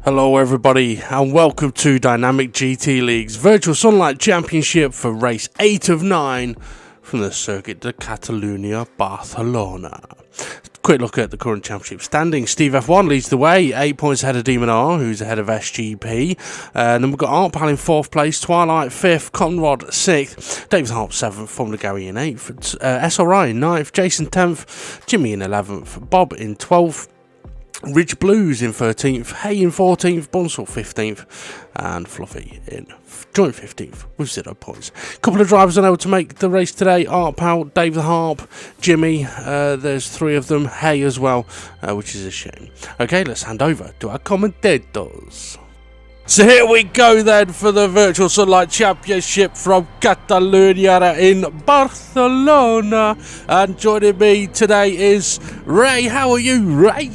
Hello everybody and welcome to Dynamic GT League's Virtual Sunlight Championship for race 8 of 9 from the Circuit de Catalunya, Barcelona. Quick look at the current championship standing. Steve F1 leads the way, 8 points ahead of Demon R, who's ahead of SGP. Then we've got Artpal in 4th place, Twilight 5th, Conrad 6th, David Harp 7th, Formula Gary in 8th, SRI in 9th, Jason 10th, Jimmy in 11th, Bob in 12th, Rich Blues in 13th, Hay in 14th, Bunsell 15th, and Fluffy in joint 15th with 0 points. Couple of drivers unable to make the race today: Artpal, David Harp, Jimmy. There's 3 of them, Hay as well, which is a shame. Okay, let's hand over to our commentators. So here we go then for the Virtual Sunlight Championship from Catalunya in Barcelona. And joining me today is Ray. How are you, Ray?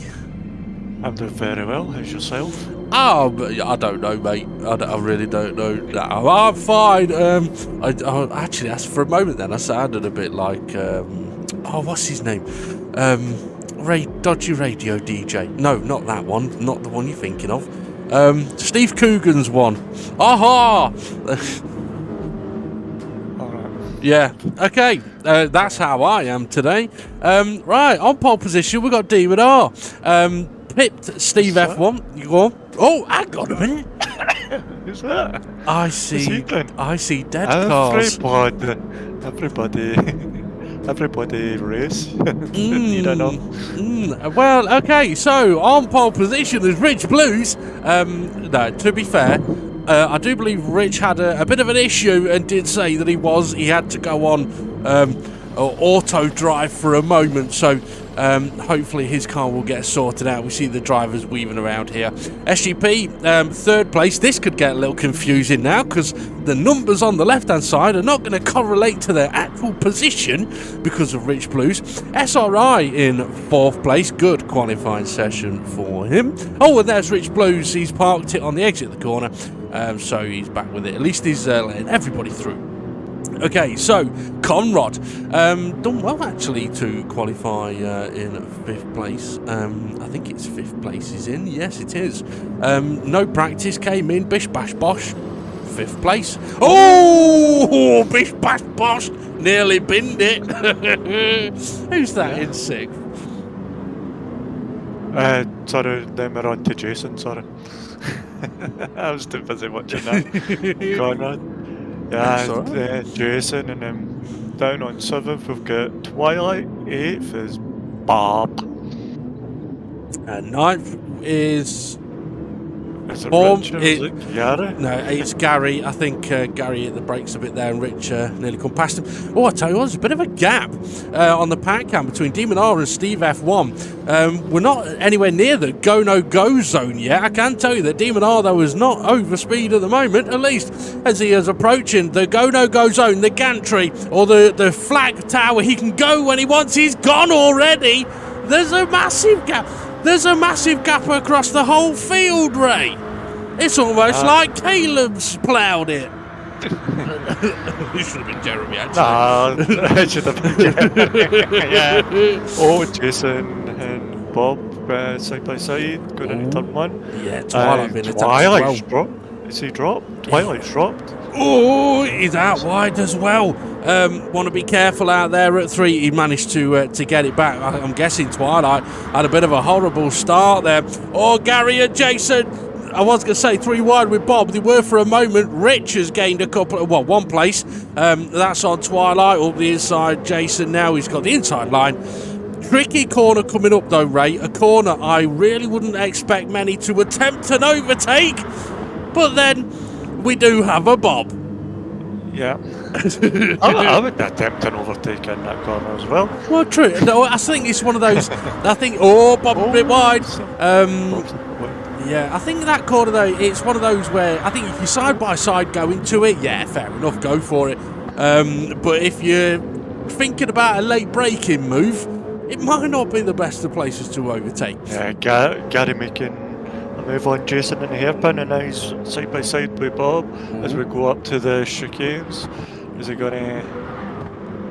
I'm doing very well. How's yourself? I don't know, mate. I really don't know. No, I'm fine. I actually, that's for a moment then, I sounded a bit like, what's his name? Dodgy Radio DJ. No, not that one. Not the one you're thinking of. Steve Coogan's one. Aha! Alright. Yeah, okay. That's how I am today. Right, on pole position, we've got Demon R. Pipped Steve F1. You go on. Oh, hang on a minute. Who's that? I see dead cars. Everybody race. You don't know. Well, okay, so on pole position is Rich Blues. No, to be fair, I do believe Rich had a bit of an issue and did say that he had to go on auto drive for a moment, so hopefully his car will get sorted out. We see the drivers weaving around here. SGP, 3rd place. This could get a little confusing now because the numbers on the left hand side are not going to correlate to their actual position because of Rich Blues. SRI in 4th place. Good qualifying session for him. Oh, and there's Rich Blues. He's parked it on the exit of the corner, so he's back with it. At least he's letting everybody through. Okay, so Conrad done well actually to qualify in 5th place. I think it's 5th place he's in. Yes, it is. No practice, came in, bish bash bosh, 5th place. Oh, bish bash bosh, nearly binned it. Who's that in 6th? Sorry, then we're on to Jason, sorry. I was too busy watching that. Conrad. Yeah, Jason, and then down on 7th we've got Twilight, 8th is Bob. And 9th is... Is it Bob, Richard? Gary? No, it's Gary. I think Gary hit the brakes a bit there and Rich nearly come past him. Oh, I tell you what, there's a bit of a gap on the pack cam between Demon R and Steve F1. We're not anywhere near the go-no-go zone yet. I can tell you that Demon R, though, is not over speed at the moment, at least as he is approaching the go-no-go zone, the gantry, or the flag tower. He can go when he wants. He's gone already. There's a massive gap. There's a massive gap across the whole field, Ray. It's almost like Caleb's ploughed it. It should have been Jeremy, actually. No, it should have been Jeremy. Yeah. Oh, Jason and Bob side by side, going into turn 1. Yeah, Twilight been attacked Twilight's as well. dropped. Is he dropped? Twilight's dropped. Oh, he's out wide as well. Want to be careful out there at 3. He managed to get it back. I'm guessing Twilight had a bit of a horrible start there. Oh, Gary and Jason. I was going to say 3 wide with Bob. They were for a moment. Rich has gained one place. That's on Twilight. Up the inside, Jason now. He's got the inside line. Tricky corner coming up though, Ray. A corner I really wouldn't expect many to attempt an overtake. But then we do have a Bob. Yeah. I would attempt an overtake in that corner as well. Well, true. No, I think it's one of those. Bob a bit wide. Yeah, I think that corner though, it's one of those where I think if you side by side go into it, yeah, fair enough, go for it. But if you're thinking about a late braking move, it might not be the best of places to overtake. Yeah, Gary making a move on Jason and the hairpin, and now he's side by side with Bob as we go up to the chicanes. Is he going to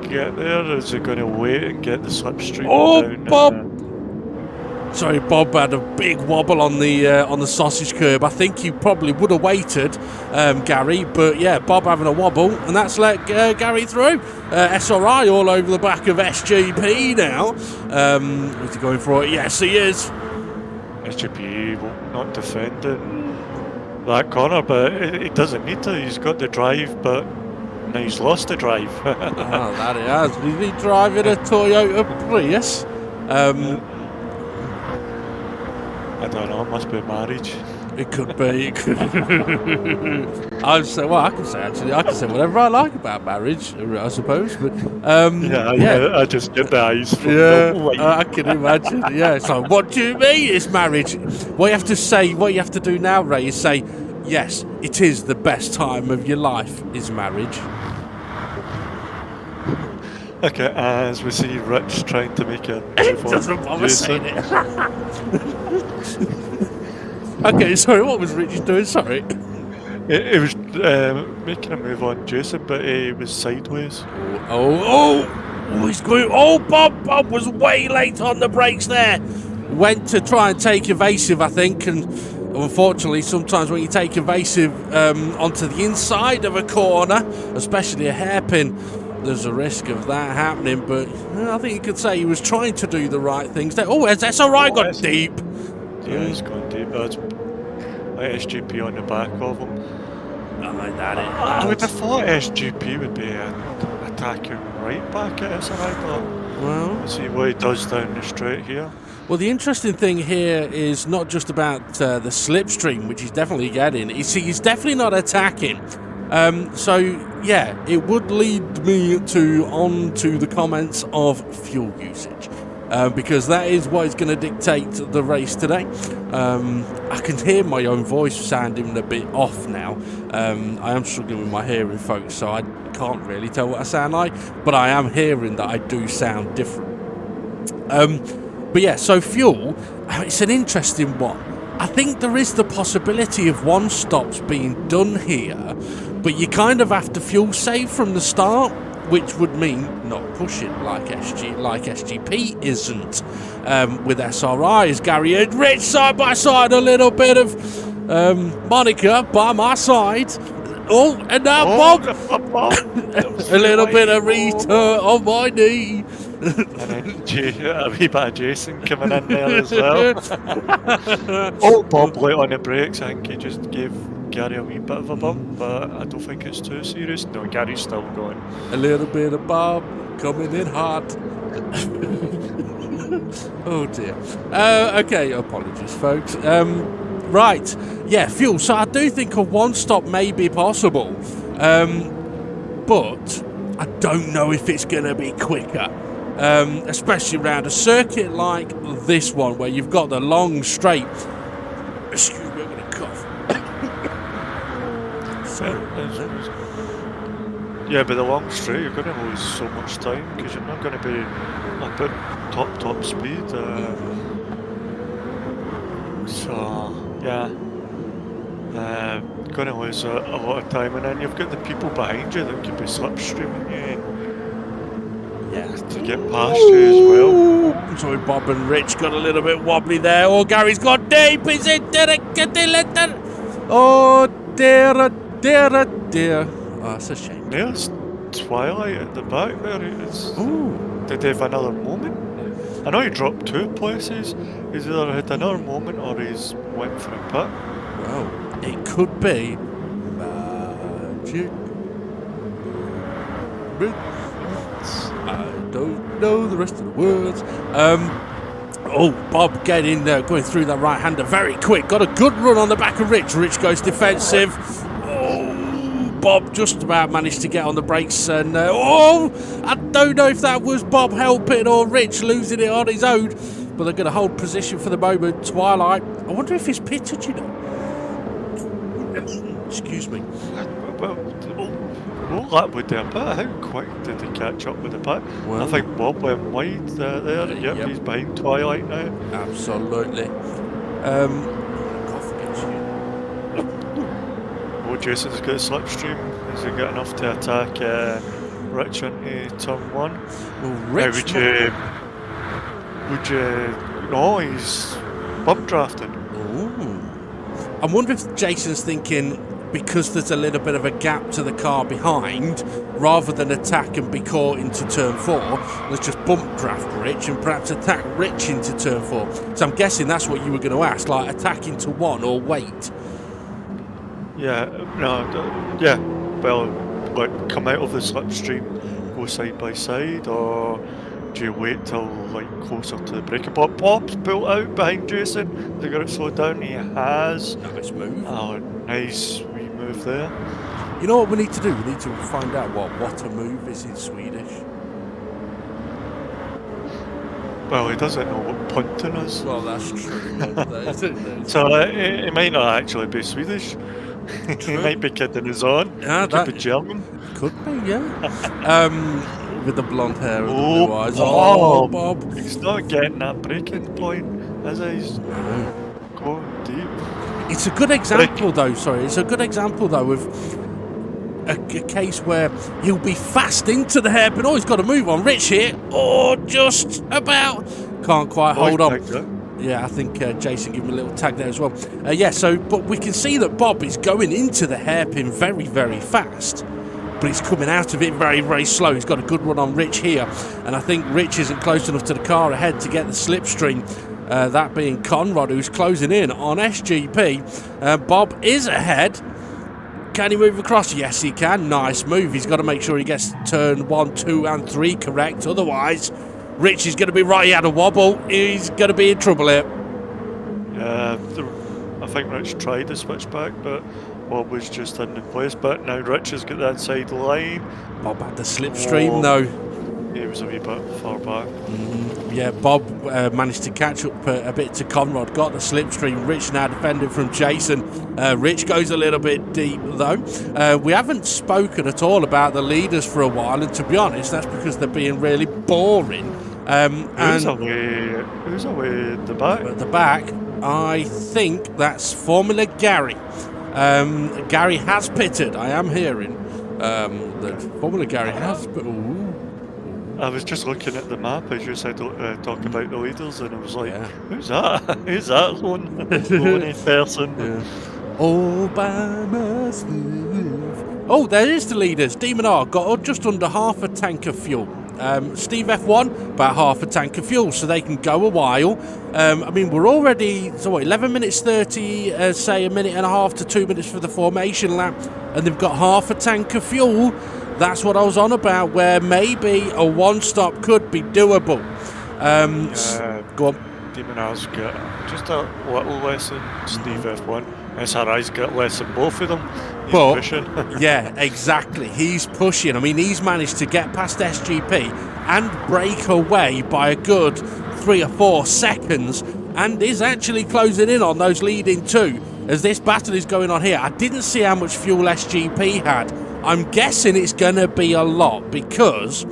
get there, or is he going to wait and get the slipstream down? Bob! Sorry, Bob had a big wobble on the sausage curb. I think he probably would have waited, Gary, but yeah, Bob having a wobble, and that's let Gary through. SRI all over the back of SGP now. Is he going for it? Yes, he is. SGP not defending that corner, but he doesn't need to. He's got the drive, but now he's lost the drive. Oh, that he has. Is he driving a Toyota Prius? I don't know, it must be marriage. It could be. I say whatever I like about marriage, I suppose. But I just get the eyes from I can imagine. Yeah, so what do you mean it's marriage? What you have to do now, Ray, is say, yes, it is the best time of your life, is marriage. Okay, as we see Rich trying to make a It doesn't bother saying it. Okay, sorry, what was Rich doing? Sorry. It was making a move on Jason, but he was sideways. Oh, he's going. Oh, Bob was way late on the brakes there. Went to try and take evasive, I think, and unfortunately, sometimes when you take evasive onto the inside of a corner, especially a hairpin, there's a risk of that happening. But I think you could say he was trying to do the right things there. Oh, that's all right. Got deep. Yeah, he's gone deep. That's SGP on the back of him. I would have thought SGP would be attacking right back at us, well, let's see what he does down the straight here. Well, the interesting thing here is not just about the slipstream, which he's definitely getting. He's definitely not attacking. So, yeah, it would lead me on to the comments of fuel usage. Because that is what is going to dictate the race today. I can hear my own voice sounding a bit off now. I am struggling with my hearing, folks, so I can't really tell what I sound like, but I am hearing that I do sound different. But yeah, so fuel, it's an interesting one. I think there is the possibility of one stops being done here, but you kind of have to fuel save from the start, which would mean not pushing like SGP isn't. With SRIs, Gary and Rich side by side, a little bit of Monica by my side. Oh, and now Bob. A little bit of Rita on my knee. And then a wee bit of Jason coming in there as well. Oh, Bob late on the brakes. I think he just gave Gary a wee bit of a bump, but I don't think it's too serious. No, Gary's still going. A little bit of Bob coming in hot. Oh dear. Okay, apologies, folks. Right, yeah, fuel. So I do think a one stop may be possible, but I don't know if it's going to be quicker. Especially around a circuit like this one, where you've got the long straight. Excuse me, I'm going to cough. Yeah, but the long straight, you're going to lose so much time because you're not going to be up at top speed. So, yeah, going to lose a lot of time, and then you've got the people behind you that could be slipstreaming you. Yeah, to get past you as well. Sorry, Bob and Rich got a little bit wobbly there. Oh, Gary's got deep. Is it? Oh, dear. Oh, it's a shame. There's Twilight at the back there. Did he have another moment? I know he dropped 2 places. He's either had another moment or he's went for a pit. Well, it could be magic. I don't know the rest of the words. Oh, Bob getting going through that right-hander very quick. Got a good run on the back of Rich. Rich goes defensive. Oh, Bob just about managed to get on the brakes. And I don't know if that was Bob helping or Rich losing it on his own. But they're going to hold position for the moment. Twilight. I wonder if he's pitted, you know. Excuse me. Well, that would do a bit. How quick did he catch up with the pit? Well, I think Bob went wide there. Yep, he's behind Twilight now. Absolutely. Oh, Jason's got a slipstream. Has he got enough to attack Rich into turn 1? Well, Rich, would you no, he's bump drafting. Ooh. I wonder if Jason's thinking, because there's a little bit of a gap to the car behind, rather than attack and be caught into turn 4, let's just bump draft Rich and perhaps attack Rich into turn 4. So I'm guessing that's what you were going to ask, like attack into 1 or wait. Yeah, no, yeah. Well, like come out of the slipstream, go side by side, or do you wait till like closer to the breaking point? Bob's pulled out behind Jason. They got it slowed down. He has. Nice move. Oh, nice wee move there. You know what we need to do? We need to find out what a move is in Swedish. Well, he doesn't know what punting is. Well, that's true. So it might not actually be Swedish. He might be kidding his own. Yeah, could be German. Could be, yeah. With the blonde hair and the blue eyes. Oh, Bob. He's not getting that breaking point, is he? He's going deep. It's a good example, though. Sorry, it's a good example, though, of a case where he'll be fast into the hairpin. Oh, he's got to move on Rich here. Or just about. Can't quite hold on. Yeah, I think Jason gave him a little tag there as well. But we can see that Bob is going into the hairpin very, very fast. But he's coming out of it very, very slow. He's got a good run on Rich here. And I think Rich isn't close enough to the car ahead to get the slipstream. That being Conrad, who's closing in on SGP. Bob is ahead. Can he move across? Yes, he can. Nice move. He's got to make sure he gets turn 1, 2 and 3 correct. Otherwise, Rich is going to be right. He had a wobble. He's going to be in trouble here. Yeah, I think Rich tried to switch back, but Bob was just in the place. But now Rich has got that side line. Bob had the slipstream, though. He was a wee bit far back. Yeah, Bob managed to catch up a bit to Conrad, got the slipstream. Rich now defending from Jason. Rich goes a little bit deep, though. We haven't spoken at all about the leaders for a while, and to be honest, that's because they're being really boring. Who's away at the back? At the back, I think that's Formula Gary. Gary has pitted, I am hearing. That Formula Gary has... I was just looking at the map as you said, talk about the leaders, and I was like, who's that? Who's that lonely person? Yeah. All by myself. Oh, there is the leaders. Demon R got just under half a tank of fuel. Steve F1, about half a tank of fuel, so they can go a while. We're already, 11 minutes 30, say a minute and a half to 2 minutes for the formation lap, and they've got half a tank of fuel. That's what I was on about, where maybe a one-stop could be doable. Go on. Demon R's got just a little less than Steve F1. SRI's got less than both of them. He's pushing. Yeah, exactly. He's pushing. He's managed to get past SGP and break away by a good 3 or 4 seconds, and is actually closing in on those leading 2 as this battle is going on here. I didn't see how much fuel SGP had. I'm guessing it's going to be a lot, because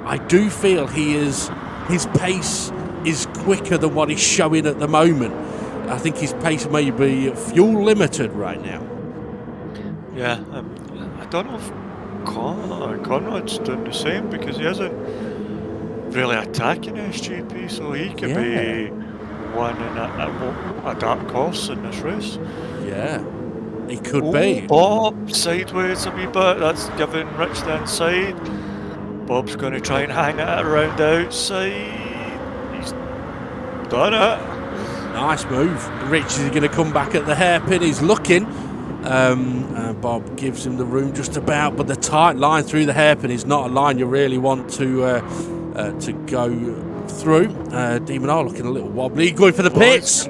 I do feel his pace is quicker than what he's showing at the moment. I think his pace may be fuel limited right now. Yeah, I don't know if Conrad's doing the same, because he isn't really attacking SGP, so he could be winning a dark horse in this race. Yeah. He could be. Bob sideways a wee bit. That's giving Rich the inside. Bob's going to try and hang it around the outside. He's done it. Nice move. Rich is going to come back at the hairpin. He's looking. Bob gives him the room just about, but the tight line through the hairpin is not a line you really want to go through. Demon R looking a little wobbly. Going for the pits.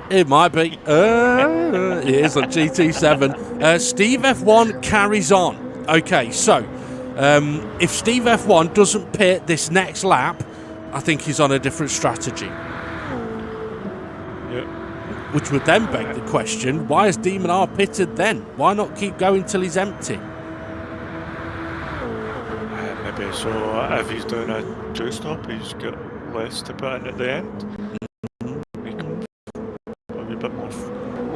It might be. It is on GT7. Steve F1 carries on. Okay, so if Steve F1 doesn't pit this next lap, I think he's on a different strategy. Yep. Which would then beg the question, why is Demon R pitted then? Why not keep going till he's empty? Maybe so if he's doing a two-stop, he's got less to put in at the end.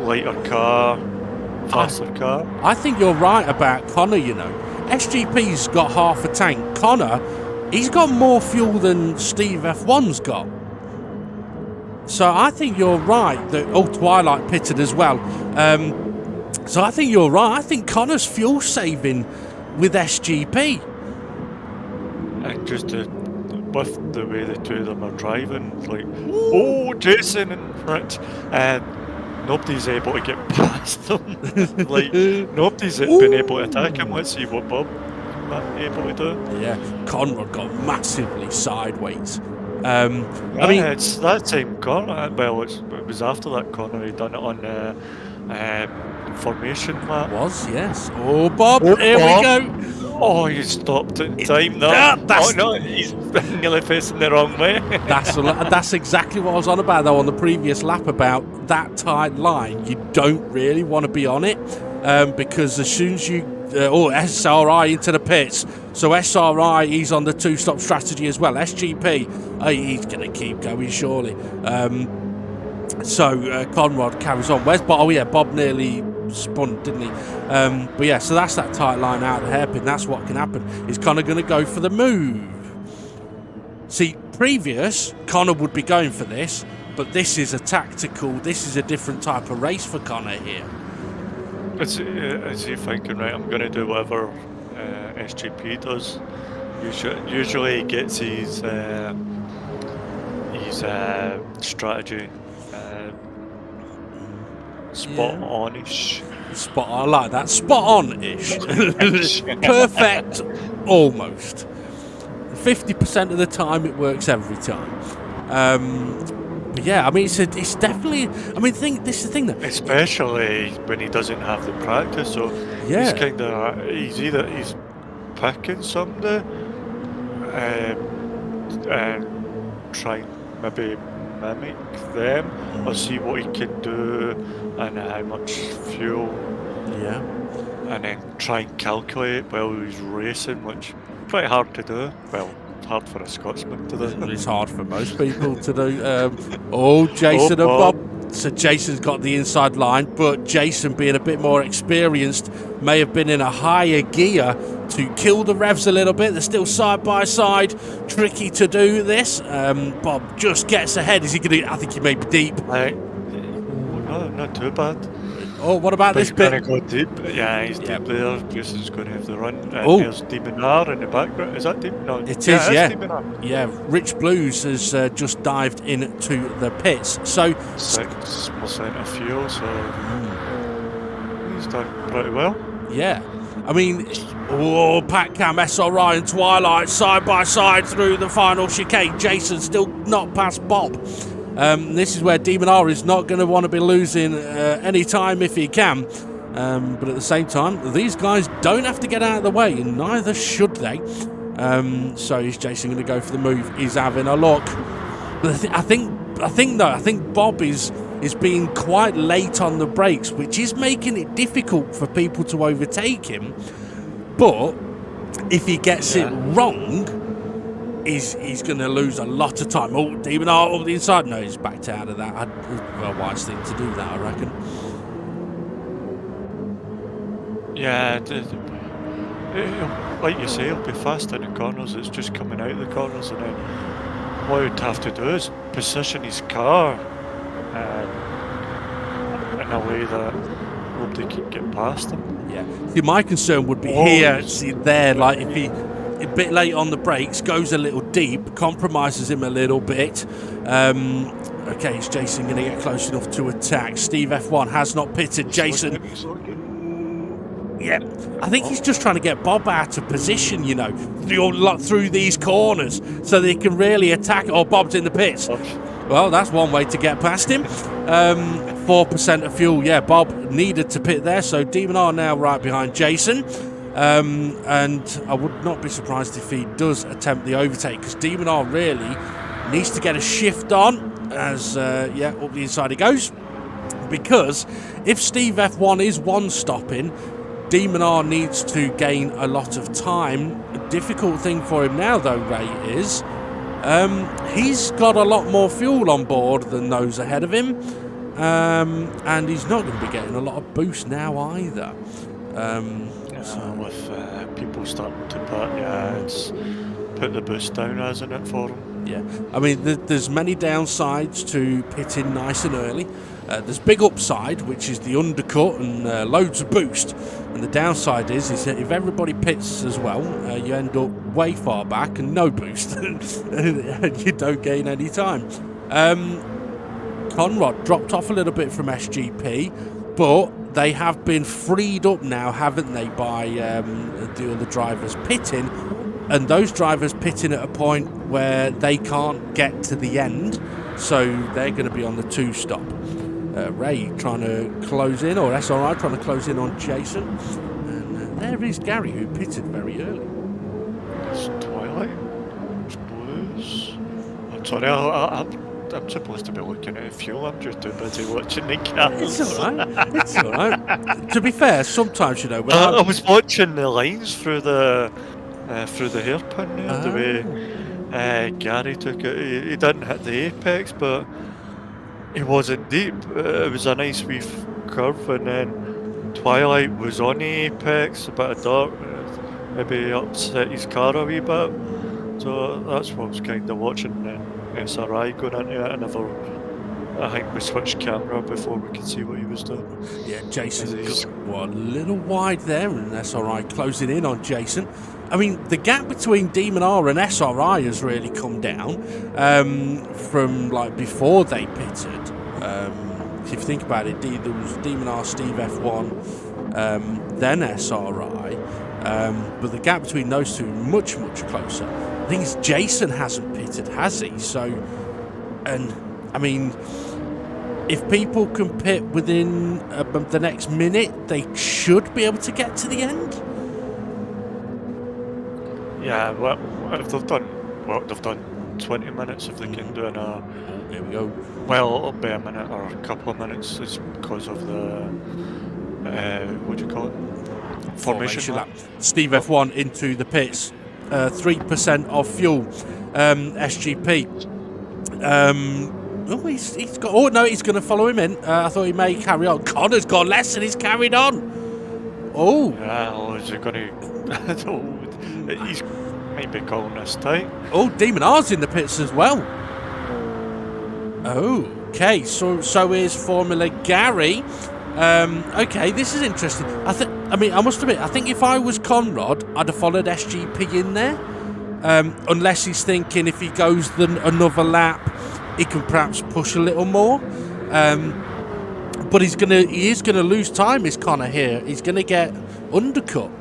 Lighter car, faster car. I think you're right about Connor, SGP's got half a tank. Connor he's got more fuel than Steve F1's got. So I think you're right that Twilight pitted as well. So I think you're right. I think Connor's fuel saving with SGP. And just with the way the two of them are driving, it's like, oh, Jason and Rich, and nobody's able to get past them. Like, nobody's been able to attack him. Let's see what Bob is able to do. Yeah, Conrad got massively sideways. I mean, it's that same corner. Well, it was after that corner he done it on formation lap. Was, yes. Oh, Bob, here we go. Oh, you stopped in time there. Oh no, he's nearly facing the wrong way. That's exactly what I was on about though on the previous lap, about that tight line. You don't really want to be on it because as soon as you SRI into the pits. So SRI, he's on the two-stop strategy as well. SGP, he's going to keep going surely. So Conrad carries on. Where's Bob? Oh yeah, Bob nearly spun, didn't he? But yeah, so that's that tight line out of the hairpin. That's what can happen. Is Connor going to go for the move? See, previous, Connor would be going for this, but this is a tactical, this is a different type of race for Connor here. Is he thinking, right, I'm going to do whatever SGP does? Usually he gets his strategy spot on-ish. Spot on, I like that. Spot on-ish. Perfect, almost. 50% of the time it works every time. But yeah, I mean, it's definitely. I mean, this is the thing that, especially when he doesn't have the practice. So yeah, he's kind of he's picking somebody and trying maybe mimic them or see what he can do and how much fuel. Yeah. And then try and calculate while he's racing, which is quite hard to do. Well, hard for a Scotsman to do. It's hard for most people to do. Jason and Bob. So Jason's got the inside line, but Jason, being a bit more experienced, may have been in a higher gear to kill the revs a little bit. They're still side by side. Tricky to do this. Bob just gets ahead. Is he going to? I think he may be deep. No, not too bad. Oh, what about this bit? He's going to go deep. Yeah, he's deep there. Jason's going to have the run. And there's Demon R in the background. Is that Demon? No, it is, yeah. Demon R. Yeah, Rich Blues has just dived into the pits. So 6% of fuel, so he's done pretty well. Yeah. I mean, Pat Cam, SRI and Twilight side by side through the final chicane. Jason still not past Bob. This is where Demon R is not going to want to be losing any time if he can. But at the same time, these guys don't have to get out of the way, and neither should they. So is Jason going to go for the move? He's having a look. But I think Bob is being quite late on the brakes, which is making it difficult for people to overtake him. But if he gets it wrong, he's going to lose a lot of time. Oh, Demon R over the inside. No, he's backed out of that. A wise thing to do that, I reckon. Yeah, like you say, he'll be fast in the corners. It's just coming out of the corners, and then what he'd have to do is position his car in a way that nobody can get past him. Yeah. See, my concern would be here, see there, like if he a bit late on the brakes, goes a little deep, compromises him a little bit. Okay, is Jason going to get close enough to attack? Steve F1 has not pitted. Jason. Yeah, I think he's just trying to get Bob out of position, you know, through these corners so they can really attack. Oh, Bob's in the pits. Well, that's one way to get past him. 4% of fuel. Yeah, Bob needed to pit there, so Demon R now right behind Jason. And I would not be surprised if he does attempt the overtake, because Demon R really needs to get a shift on as, up the inside he goes. Because if Steve F1 is one-stopping, Demon R needs to gain a lot of time. A difficult thing for him now, though, Ray, is he's got a lot more fuel on board than those ahead of him. And he's not going to be getting a lot of boost now either. with people starting to put, it's put the boost down, hasn't it, for them? Yeah, I mean, there's many downsides to pitting nice and early. There's big upside, which is the undercut and loads of boost. And the downside is that if everybody pits as well, you end up way far back and no boost. And you don't gain any time. Conrad dropped off a little bit from SGP, but they have been freed up now, haven't they, by the other drivers pitting. And those drivers pitting at a point where they can't get to the end, so they're going to be on the 2-stop. Ray trying to close in, or SRI trying to close in on Jason. And there is Gary, who pitted very early. It's Twilight. It's Blues. I'm sorry, I'm supposed to be looking at fuel. I'm just too busy watching the cars. It's alright. It's alright. To be fair, sometimes, you know, when I was watching the lines through the hairpin there, the way Gary took it. He didn't hit the apex, but he wasn't deep. It was a nice wee curve, and then Twilight was on the apex, a bit of dark, maybe upset his car a wee bit. So that's what I was kind of watching. Then SRI going into it, and I think we switched camera before we could see what he was doing. Yeah, Jason got a little wide there, and SRI closing in on Jason. I mean, the gap between Demon R and SRI has really come down from like before they pitted. If you think about it, there was Demon R, Steve F1, then SRI. But the gap between those two much closer. I think Jason hasn't pitted, has he? So, and I mean, if people can pit within the next minute, they should be able to get to the end. Yeah, well, if they've done 20 minutes, if they can do Here we go. Well, it'll be a minute or a couple of minutes. It's because of the what do you call it? Formation lap. Steve F1 into the pits. 3% of fuel. SGP. He's got. Oh no, he's going to follow him in. I thought he may carry on. Connor's got less, and he's carried on. Oh. Yeah. Well, is he going to? He's maybe calling this tight. Oh, Demon R's in the pits as well. Okay, so is Formula Gary. Okay, this is interesting. I must admit, I think if I was Conrad, I'd have followed SGP in there. Unless he's thinking if he goes another lap, he can perhaps push a little more. But he is gonna lose time, is Connor here. He's gonna get undercut.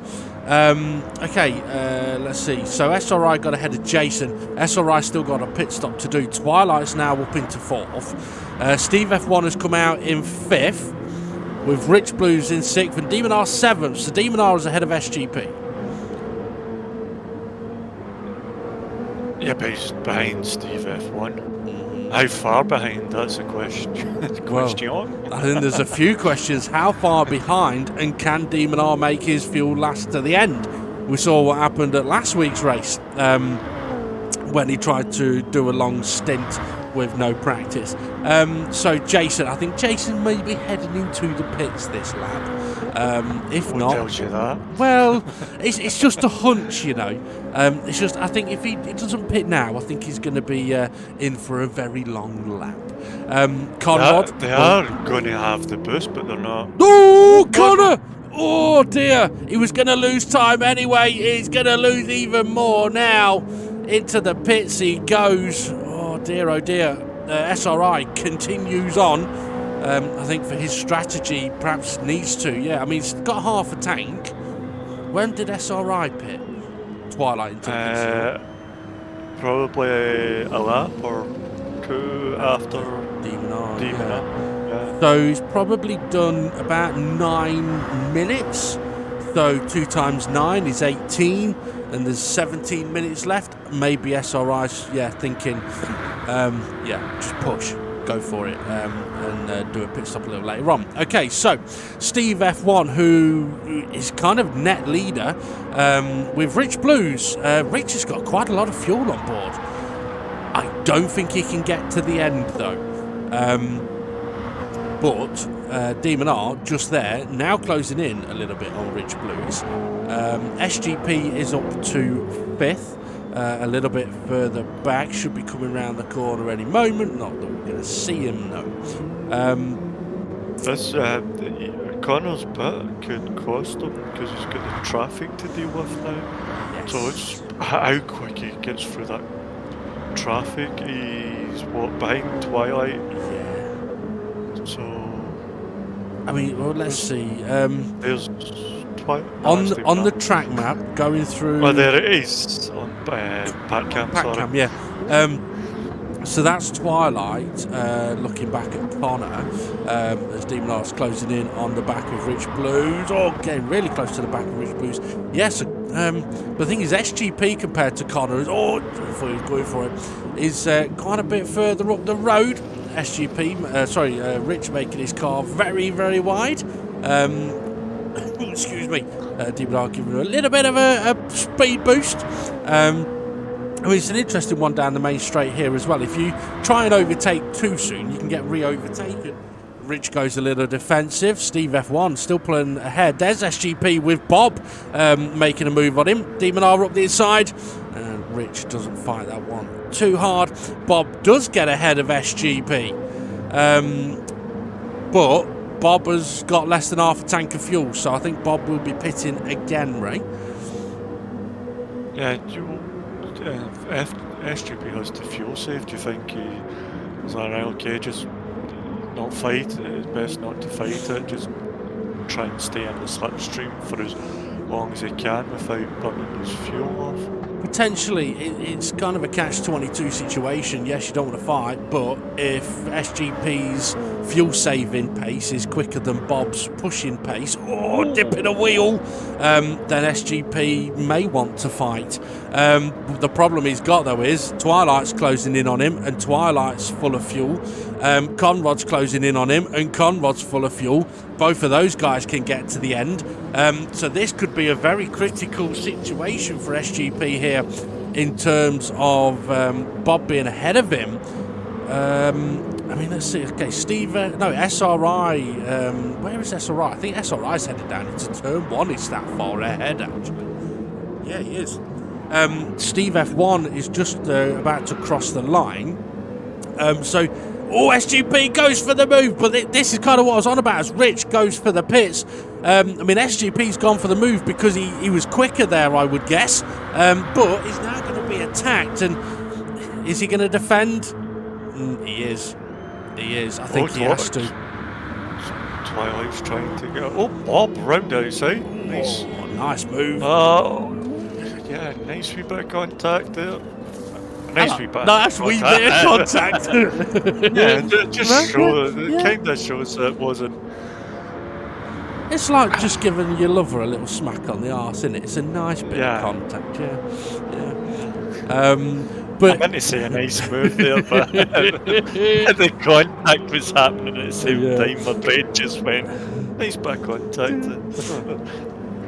Let's see. So SRI got ahead of Jason. SRI still got a pit stop to do. Twilight's now up into 4th. Steve F1 has come out in 5th, with Rich Blues in 6th and Demon R 7th. So Demon R is ahead of SGP. Yeah, but he's behind Steve F1. How far behind? That's the question. Well, I think there's a few questions. How far behind, and can Demon R make his fuel last to the end? We saw what happened at last week's race when he tried to do a long stint with no practice. So Jason, I think Jason may be heading into the pits this lap. If not, tells you that? Well, it's just a hunch, you know. It's just, I think if he doesn't pit now, I think he's going to be in for a very long lap. Conrad, they are going to have the boost, but they're not. Oh, Connor! Oh dear, he was going to lose time anyway. He's going to lose even more now. Into the pits he goes. Oh dear, oh dear. SRI continues on. I think for his strategy, perhaps needs to. Yeah, I mean, he's got half a tank. When did SRI pit? Twilight into the pits. Probably a lap or two after Demon R. Yeah. So he's probably done about 9 minutes. So 2 times 9 is 18, and there's 17 minutes left. Maybe SRI's thinking, just push. Go for it and do a pit stop a little later on. Okay, so Steve F1, who is kind of net leader with Rich Blues. Rich has got quite a lot of fuel on board. I don't think he can get to the end though. But Demon R just there, now closing in a little bit on Rich Blues. SGP is up to 5th, a little bit further back, should be coming around the corner any moment, not that we're going to see him, no. This Connor's bit could cost him because he's got the traffic to deal with now. Yes. So it's how quick he gets through that traffic. He's behind Twilight. Yeah. So I mean, well, let's see. There's Twilight on the track map going through. Oh, there it is on Patcam. Patcam, yeah. So that's Twilight looking back at Connor as Demon Art's closing in on the back of Rich Blues. Oh, getting really close to the back of Rich Blues. Yes, but the thing is, SGP compared to Connor is, before he's going for it, is quite a bit further up the road. SGP, Rich making his car very, very wide. Excuse me. Demon Art giving him a little bit of a speed boost. I mean, it's an interesting one down the main straight here as well. If you try and overtake too soon, you can get re-overtaken. Rich goes a little defensive. Steve F1 still pulling ahead. There's SGP with Bob making a move on him. Demon R up the inside. And Rich doesn't fight that one too hard. Bob does get ahead of SGP. But Bob has got less than half a tank of fuel. So I think Bob will be pitting again, Ray. Yeah, if SGP has the fuel save, do you think he's like, right, okay, just not fight it? It's best not to fight it, just try and stay in the slipstream for as long as he can without burning his fuel off? Potentially, it's kind of a catch-22 situation. Yes, you don't want to fight, but if SGP's fuel-saving pace is quicker than Bob's pushing pace, dipping a wheel, then SGP may want to fight. The problem he's got, though, is Twilight's closing in on him, and Twilight's full of fuel. Conrod's closing in on him, and Conrod's full of fuel. Both of those guys can get to the end. So this could be a very critical situation for SGP here in terms of Bob being ahead of him. I mean, let's see. Okay, SRI. Where is SRI? I think SRI's headed down into turn 1. He's that far ahead, actually. Yeah, he is. Steve F1 is just about to cross the line. SGP goes for the move, but this is kind of what I was on about as Rich goes for the pits. I mean, SGP's gone for the move because he was quicker there, I would guess, but he's now going to be attacked, and is he going to defend? He is. I think he has to. Twilight's trying to go. Oh, Bob round outside. Nice. Nice move. Yeah, nice wee bit of contact there. Nice wee bit. Nice wee bit of contact. Yeah, just kind of shows that it wasn't. It's like just giving your lover a little smack on the arse, isn't it? It's a nice bit of contact, yeah. But I meant to say a nice move there, but the contact was happening at the same time. My brain just went, nice bit of contact.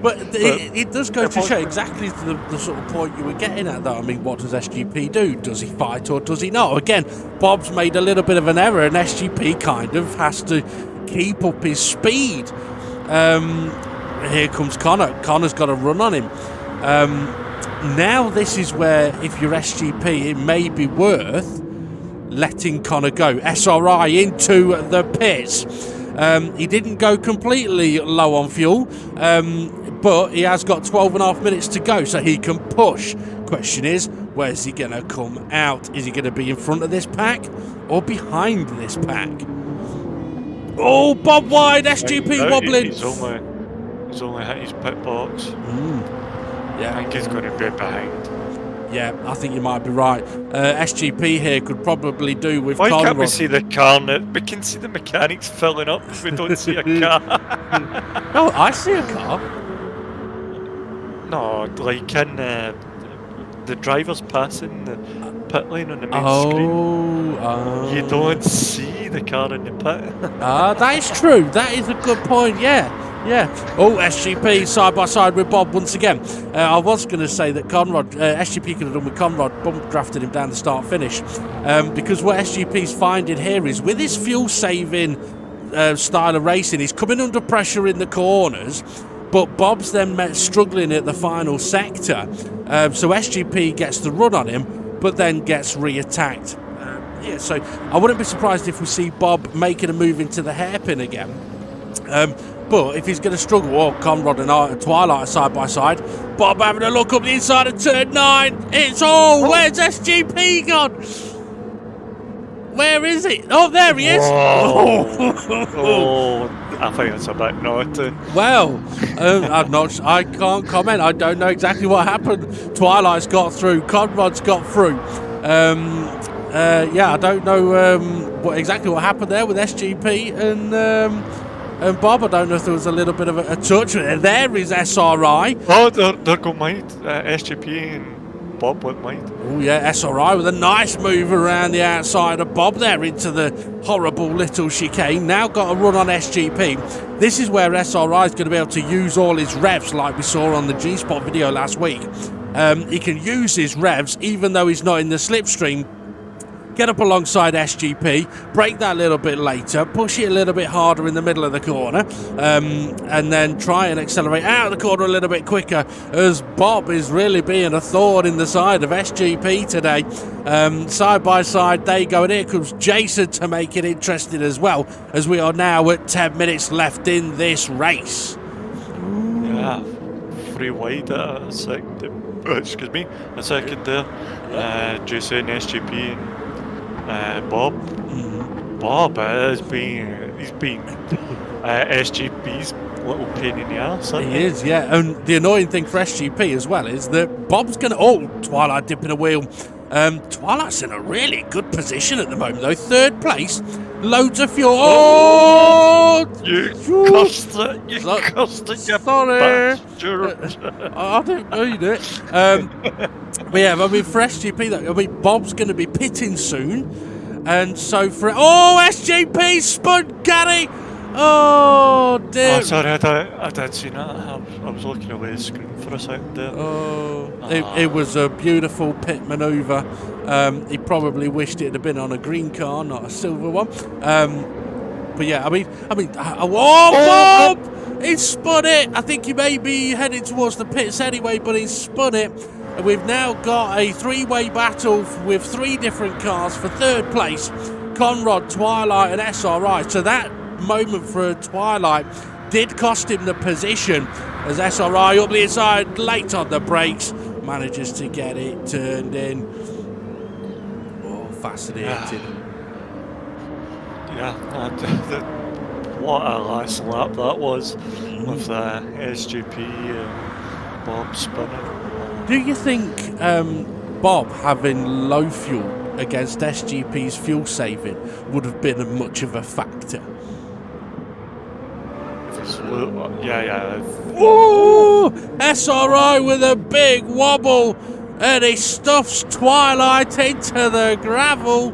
But it does go to show exactly the sort of point you were getting at, though. I mean, what does SGP do? Does he fight or does he not? Again, Bob's made a little bit of an error, and SGP kind of has to keep up his speed. Here comes Connor. Connor's got a run on him. Now this is where, if you're SGP, it may be worth letting Connor go. SRI into the pits. He didn't go completely low on fuel, but he has got 12.5 minutes to go, so he can push. Question is, where's he going to come out? Is he going to be in front of this pack or behind this pack? Oh, Bob wide, SGP wobbling. He's only hit his pit box. Yeah, I think he's going to be behind. Yeah, I think you might be right. SGP here could probably do with. Why Conrod. Can't we see the car now? We can see the mechanics filling up if we don't see a car. Oh, I see a car. No, like in the driver's passing the pit lane on the main screen. You don't see the car in the pit. That is true. That is a good point, yeah. Oh, SGP side by side with Bob once again. I was going to say that SGP could have done with Conrod, bump drafted him down the start finish. Because what SGP's finding here is with his fuel saving style of racing. He's coming under pressure in the corners, but Bob's then struggling at the final sector. So SGP gets the run on him, but then gets re-attacked. Yeah, so I wouldn't be surprised if we see Bob making a move into the hairpin again. But if he's going to struggle, Conrad and Twilight are side by side. Bob having a look up the inside of turn 9. It's where's SGP gone? Where is it? Oh, there he is. I think it's a bit naughty. Well, I can't comment. I don't know exactly what happened. Twilight's got through. Conrad's got through. I don't know exactly what happened there with SGP and Bob. I don't know if there was a little bit of a touch. There is SRI. Oh, they're going mind. SGP and Bob went mind. Oh yeah, SRI with a nice move around the outside of Bob there into the horrible little chicane. Now got a run on SGP. This is where SRI is going to be able to use all his revs like we saw on the G-Spot video last week. He can use his revs even though he's not in the slipstream. Get up alongside SGP, break that a little bit later, push it a little bit harder in the middle of the corner, and then try and accelerate out of the corner a little bit quicker, as Bob is really being a thorn in the side of SGP today. Side by side they go, and here comes Jason to make it interesting as well, as we are now at 10 minutes left in this race. Yeah, 3 wide at a second. Excuse me, a second there. Jason, SGP, and Bob. Bob he's been SGP's little pain in the arse. He is, yeah. And the annoying thing for SGP as well is that Bob's going to... Twilight dipping a wheel. Twilight's in a really good position at the moment, though. 3rd place. Loads of fuel. You cussed it. You cussed it, you sorry. bastard. I didn't mean it. But yeah, I mean, for SGP, though, I mean, Bob's going to be pitting soon. And so for... SGP spun Gary. Oh, dear. Oh, sorry, I did see that. I was looking away the screen for a second there. It was a beautiful pit manoeuvre. He probably wished it had been on a green car, not a silver one. But yeah, I mean, Bob! He spun it! I think he may be heading towards the pits anyway, but he spun it. And we've now got a 3-way battle with 3 different cars for 3rd place. Conrad, Twilight and SRI. So that moment for Twilight did cost him the position, as SRI up the inside, late on the brakes, manages to get it turned in. Fascinating. Yeah, what a last lap that was with SGP and Bob spinning. Do you think Bob having low fuel against SGP's fuel saving would have been much of a factor? Yeah. Ooh! SRI with a big wobble, and he stuffs Twilight into the gravel.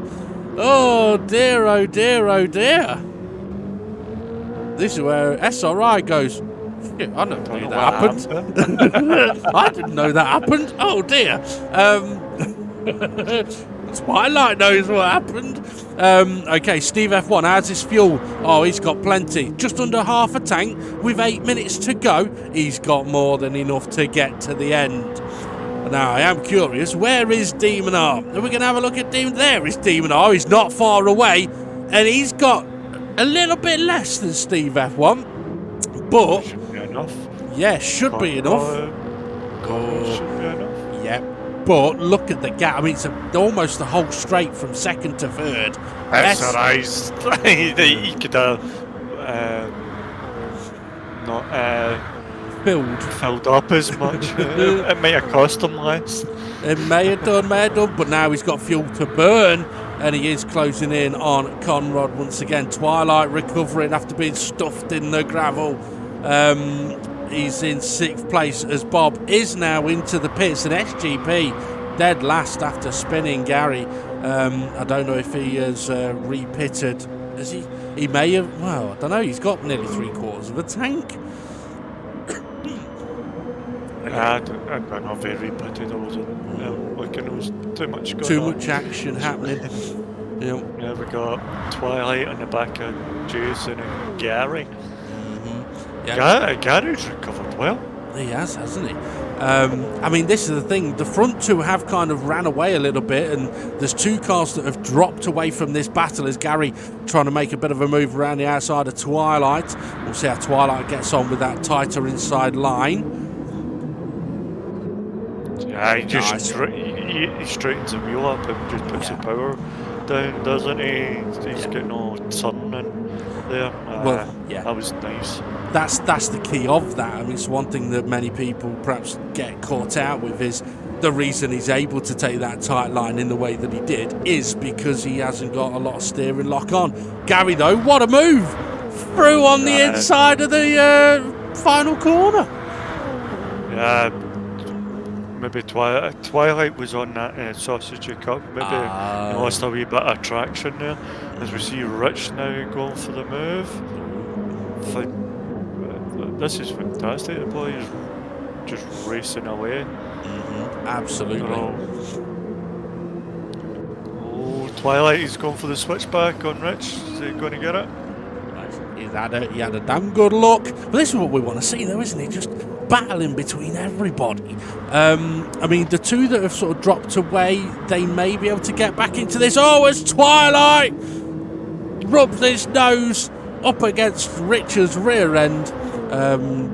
Oh dear, oh dear, oh dear. This is where SRI goes, I don't know that happened. I didn't know that happened. Oh dear. Twilight knows what happened. Okay, Steve F1, how's his fuel? Oh, he's got plenty. Just under half a tank with 8 minutes to go. He's got more than enough to get to the end. Now, I am curious, where is Demon R? Are we going to have a look at Demon? There is Demon R. He's not far away, and he's got a little bit less than Steve F1. But should be enough. Yeah, should be enough. Should be enough. Yeah. But look at the gap. I mean, it's almost the whole straight from 2nd to 3rd. That's alright. He could have not filled up as much. It may have cost him less. It may have done, but now he's got fuel to burn, and he is closing in on Conrad once again. Twilight recovering after being stuffed in the gravel. He's in 6th place as Bob is now into the pits, and SGP dead last after spinning Gary. I don't know if he has repitted. Has he? He may have. Well, I don't know. He's got nearly 3/4 of a tank. I don't know if he repitted. I wasn't looking. There was too much going on. Too much action happening. Yep. Yeah, we got Twilight on the back of Jason and Gary. Yeah. Gary's recovered well. He has, hasn't he? I mean, this is the thing. The front two have kind of ran away a little bit, and there's two cars that have dropped away from this battle as Gary trying to make a bit of a move around the outside of Twilight. We'll see how Twilight gets on with that tighter inside line. Yeah, he just he straightens the wheel up and just puts the power down, doesn't he? He's getting all turning there. Well, yeah. That was nice. That's the key of that. I mean, it's one thing that many people perhaps get caught out with is the reason he's able to take that tight line in the way that he did is because he hasn't got a lot of steering lock on. Gary, though, what a move! Through on the inside of the final corner. Yeah, maybe Twilight was on that sausage cup. Maybe he lost a wee bit of traction there. As we see Rich now going for the move. This is fantastic. The boy is just racing away. Absolutely. Oh, Twilight is going for the switchback on Rich. Is he going to get it? He had a damn good look. But this is what we want to see, though, isn't it? Just battling between everybody. I mean, the two that have sort of dropped away, they may be able to get back into this. Oh, it's Twilight! Rubs his nose up against Rich's rear end.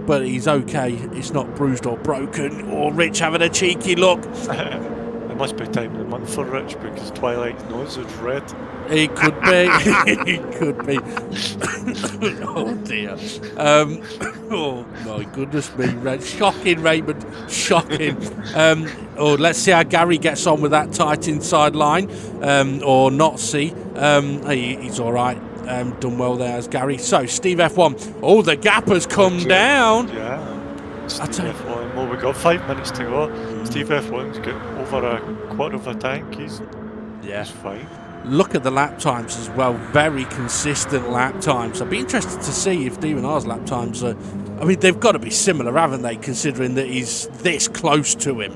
But he's okay. It's not bruised or broken. Or Rich having a cheeky look. It must be time of the month for Rich because Twilight's nose is red. It could be. It could be. Oh dear. Oh my goodness me, Red. Shocking, Raymond. Shocking. Let's see how Gary gets on with that tight inside line. Or not see. He's all right. Done well there as Gary. So Steve F1. Oh, the gap has come down. Yeah. Steve F1. Well, we've got 5 minutes to go. Steve F1's got over a quarter of a tank. He's fine. Look at the lap times as well. Very consistent lap times. I'd be interested to see if D&R's lap times are... I mean, they've got to be similar, haven't they, considering that he's this close to him.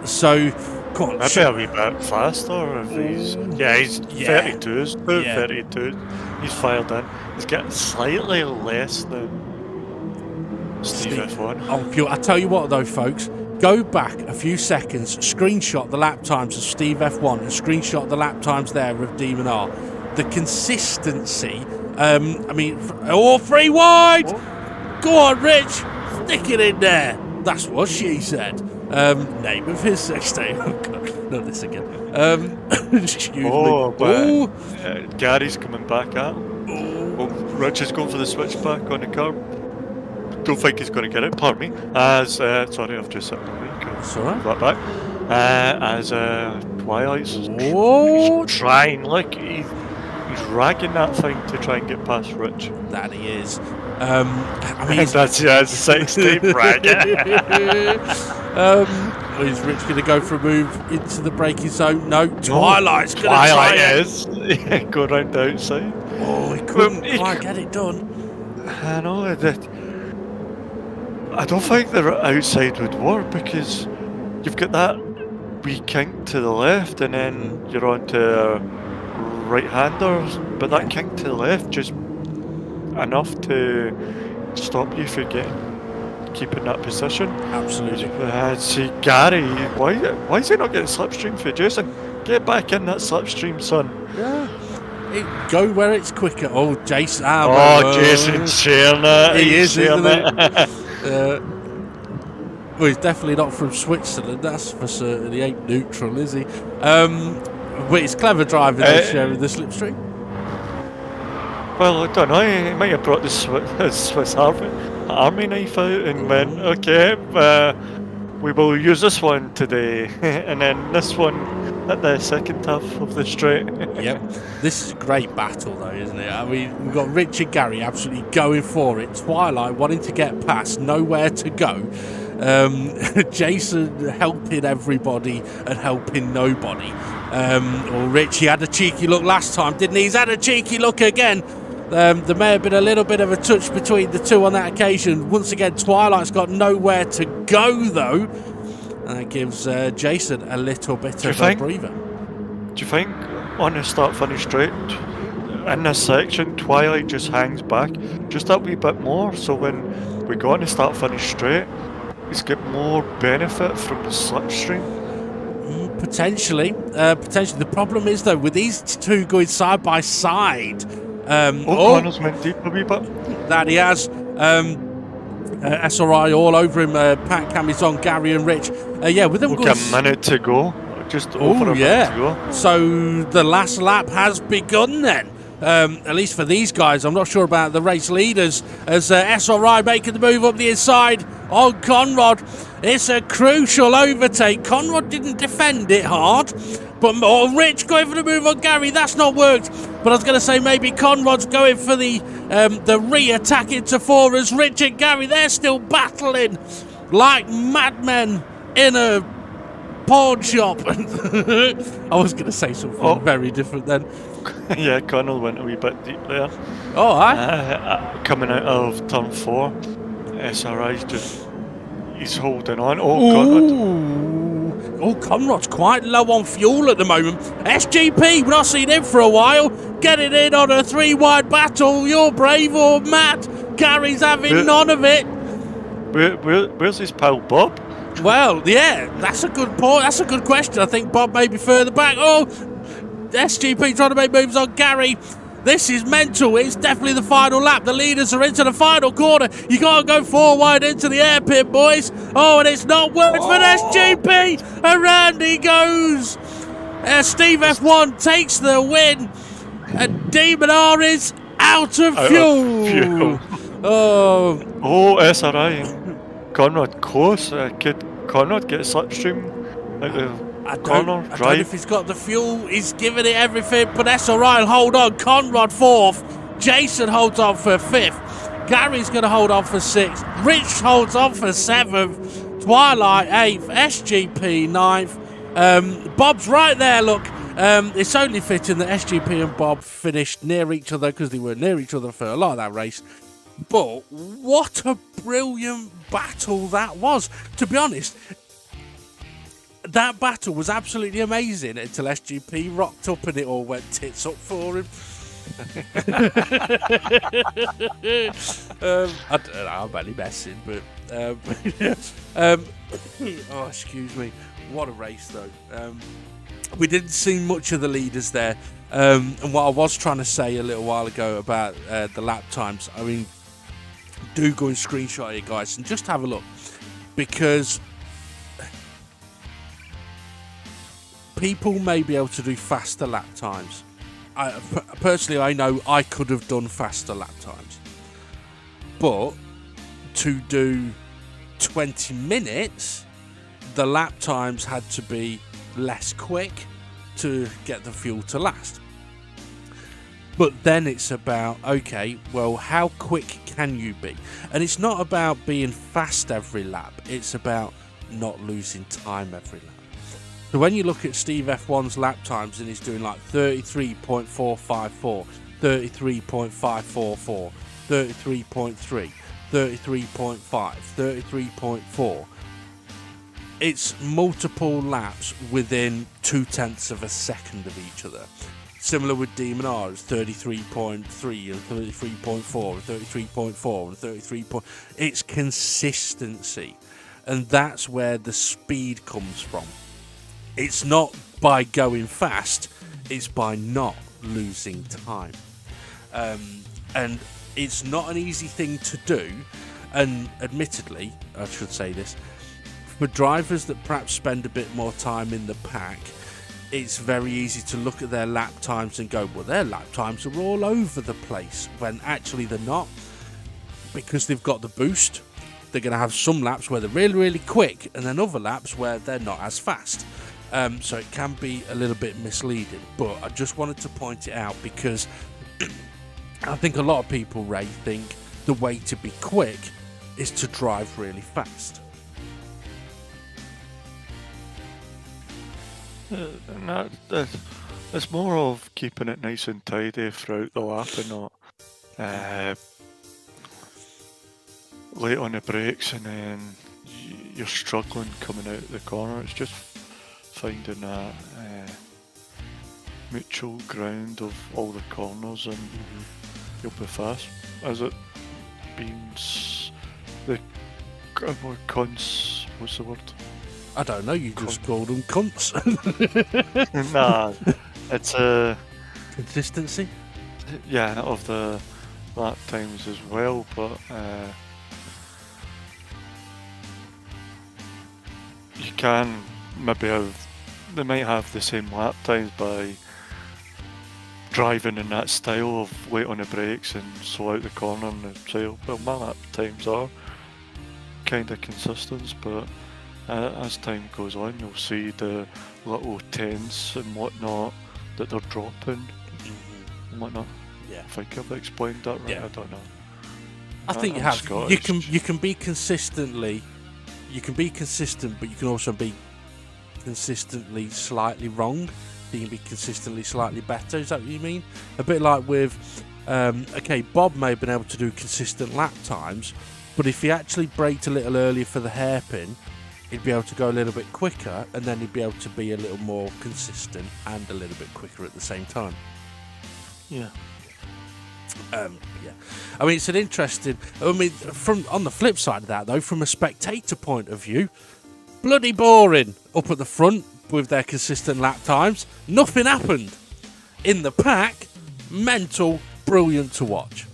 So... Maybe a wee bit faster if he's... Yeah, he's 32s. 32s. He's fired in. He's getting slightly less than Steve F1. Oh, I tell you what, though, folks. Go back a few seconds, screenshot the lap times of Steve F1 and screenshot the lap times there of D&R. The consistency, I mean, free wide! Oh. Go on, Rich! Stick it in there! That's what she said. Name of his sex tape. Oh, God. Not this again. Excuse me. Oh, Gary's coming back out. Oh, Rich is going for the switchback on the curb. Don't think he's going to get it, pardon me. Sorry, I've just hit the mic. That's alright. That back. As Twilight's trying, look, he's ragging that thing to try and get past Rich. That he is. I mean, that's 16 ragging. Is Rich going to go for a move into the braking zone? No, Twilight's going to try Twilight is. Go round the outside. Oh, he couldn't quite get it done. I know that. I don't think the outside would work because you've got that wee kink to the left and then you're on to right-handers, but that kink to the left just enough to stop you from keeping that position. Absolutely. See, Gary, why is he not getting slipstream for Jason? Get back in that slipstream, son. Yeah. Go where it's quicker. Oh, Jason. Jason's sharing it. He is, isn't it? Well, he's definitely not from Switzerland, that's for certain. He ain't neutral, is he? But he's clever driving sharing the slipstream. Well, I don't know. He might have brought the Swiss Army knife out and went, okay, we will use this one today, and then this one at the second half of the straight. Yep. This is a great battle, though, isn't it? I mean, we've got Rich and Gary absolutely going for it. Twilight wanting to get past, nowhere to go. Jason helping everybody and helping nobody. Rich, he had a cheeky look last time, didn't he? He's had a cheeky look again. There may have been a little bit of a touch between the two on that occasion. Once again, Twilight's got nowhere to go, though. And that gives Jason a little bit of a breather. Do you think on the start-finish straight, in this section, Twilight just hangs back just a wee bit more, so when we go on the start-finish straight, he's got more benefit from the slipstream. Potentially. The problem is, though, with these two going side by side... Connor's went deep a wee bit. That he has. SRI all over him. Pat Cammy's on Gary and Rich. With them a minute to go. Just over a minute to go. So the last lap has begun then. At least for these guys. I'm not sure about the race leaders. As SRI making the move up the inside on Conrad. It's a crucial overtake. Conrad didn't defend it hard. But Rich going for the move on Gary. That's not worked. But I was going to say maybe Conrad's going for the re-attack into four as Rich and Gary, they're still battling like madmen in a pawn shop. I was going to say something very different then. Yeah, Connell went a wee bit deep there. Oh, aye. Coming out of turn 4, SRI's just... He's holding on. Conrad's quite low on fuel at the moment. SGP, we've not seen him for a while. Getting in on a 3-wide battle. You're brave or Matt. Gary's having none of it. Where's his pal Bob? Well, yeah, that's a good point. That's a good question. I think Bob may be further back. SGP trying to make moves on Gary. This is mental. It's definitely the final lap. The leaders are into the final corner. You can't go 4 wide into the air pit, boys. And it's not worked for SGP. Around he goes. Steve F1 takes the win. And Demon R is out of fuel. SRI. Conrad close. Could Conrad get slipstream out of... I don't know if he's got the fuel. He's giving it everything, but SRI will hold on. Conrad 4th. Jason holds on for 5th. Gary's going to hold on for 6th. Rich holds on for 7th. Twilight 8th. SGP 9th. Bob's right there, look. It's only fitting that SGP and Bob finished near each other because they were near each other for a lot of that race. But what a brilliant battle that was. To be honest, that battle was absolutely amazing until SGP rocked up and it all went tits up for him. I don't know, I'm only messing, but excuse me. What a race though. We didn't see much of the leaders there. And what I was trying to say a little while ago about the lap times, I mean, do go and screenshot it, guys, and just have a look, because people may be able to do faster lap times. Personally, I know I could have done faster lap times, but to do 20 minutes, the lap times had to be less quick to get the fuel to last. But then it's about, okay, well, how quick can you be? And it's not about being fast every lap, it's about not losing time every lap. So when you look at Steve F1's lap times and he's doing like 33.454, 33.544, 33.3, 33.5, 33.4, it's multiple laps within 0.2 of a second of each other. Similar with Demon R, it's 33.3 and 33.4 and 33.4 and 33. It's consistency, and that's where the speed comes from. It's not by going fast, it's by not losing time. And it's not an easy thing to do, and admittedly, I should say this, for drivers that perhaps spend a bit more time in the pack, it's very easy to look at their lap times and go, well, their lap times are all over the place, when actually they're not, because they've got the boost. They're going to have some laps where they're really, really quick, and then other laps where they're not as fast. So it can be a little bit misleading, but I just wanted to point it out because I think a lot of people, Ray, think the way to be quick is to drive really fast. No, it's more of keeping it nice and tidy throughout the lap and not late on the brakes and then you're struggling coming out the corner. It's just finding that mutual ground of all the corners, and you'll be fast. As it means the cons. What's the word? I don't know. You just called them cunts. Nah, it's Consistency. yeah, of the lap times as well, but you can maybe they might have the same lap times by driving in that style of wait on the brakes and slow out the corner and say, well, my lap times are kind of consistent, but as time goes on, you'll see the little tenths and whatnot that they're dropping and whatnot. Yeah. I think I've explained that right. Yeah. I don't know. I think you I'm have. Scottish. You can be consistently. You can be consistent, but you can also be consistently slightly wrong. You can be consistently slightly better. Is that what you mean? A bit like with, okay, Bob may have been able to do consistent lap times, but if he actually braked a little earlier for the hairpin, he'd be able to go a little bit quicker, and then he'd be able to be a little more consistent and a little bit quicker at the same time. Yeah. Yeah. I mean, it's an interesting. I mean, from on the flip side of that, though, from a spectator point of view, bloody boring up at the front with their consistent lap times. Nothing happened. In the pack, mental, brilliant to watch.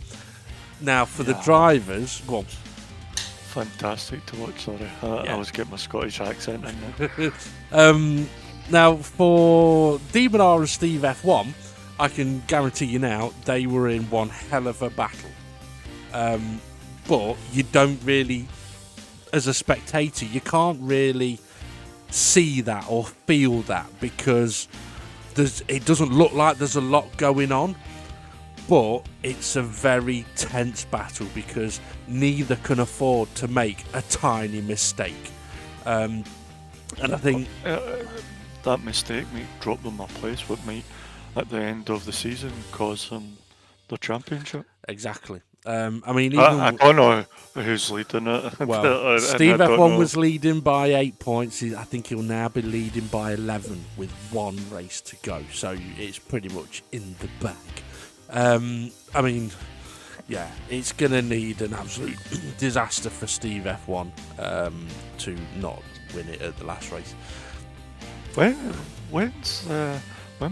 Now, for the drivers, go on. Fantastic to watch, sorry. I was getting my Scottish accent in there. Now, for Demonar and Steve F1, I can guarantee you now, they were in one hell of a battle. But you don't really, as a spectator, you can't really see that or feel that because it doesn't look like there's a lot going on. But it's a very tense battle because neither can afford to make a tiny mistake. And I think that mistake might drop them a place with me at the end of the season, cause them the championship. Exactly. I mean, even, I don't know who's leading it. Well, Steve F1 was leading by 8 points. I think he'll now be leading by 11 with one race to go. So it's pretty much in the bag. I mean, yeah, it's going to need an absolute disaster for Steve F1 to not win it at the last race. When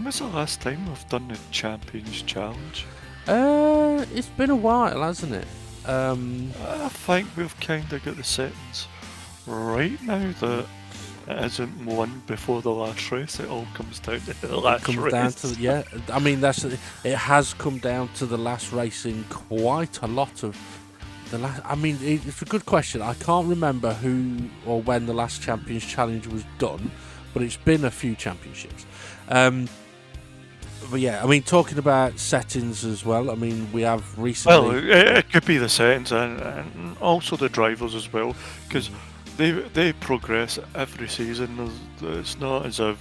was the last time we've done the Champions Challenge? It's been a while, hasn't it? I think we've kind of got the settings right now that it isn't one before the last race. It all comes down to the last race. Down to I mean, it has come down to the last race in quite a lot of the last. I mean, it's a good question. I can't remember who or when the last Champions Challenge was done, but it's been a few championships. But yeah, I mean, talking about settings as well, I mean, we have recently... Well, it could be the settings and also the drivers as well, because they progress every season. It's not as if